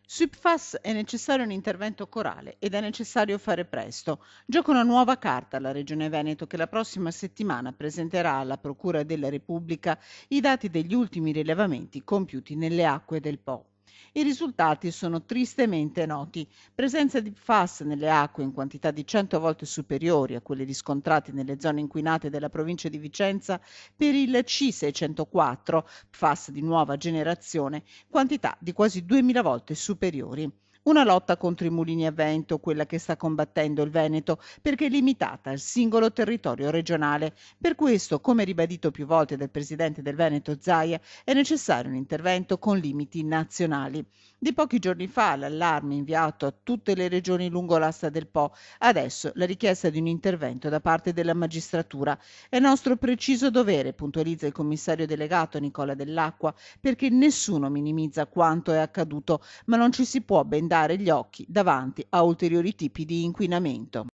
Sui PFAS è necessario un intervento corale ed è necessario fare presto. Gioca una nuova carta alla Regione Veneto che la prossima settimana presenterà alla Procura della Repubblica i dati degli ultimi rilevamenti compiuti nelle acque del Po. I risultati sono tristemente noti. Presenza di PFAS nelle acque in quantità di 100 volte superiori a quelle riscontrate nelle zone inquinate della provincia di Vicenza per il C604, PFAS di nuova generazione, quantità di quasi 2000 volte superiori. Una lotta contro i mulini a vento, quella che sta combattendo il Veneto, perché è limitata al singolo territorio regionale. Per questo, come ribadito più volte dal presidente del Veneto Zaia, è necessario un intervento con limiti nazionali. Di pochi giorni fa l'allarme inviato a tutte le regioni lungo l'asta del Po, adesso la richiesta di un intervento da parte della magistratura. È nostro preciso dovere, puntualizza il commissario delegato Nicola Dell'Acqua, perché nessuno minimizza quanto è accaduto, ma non ci si può bendare gli occhi davanti a ulteriori tipi di inquinamento.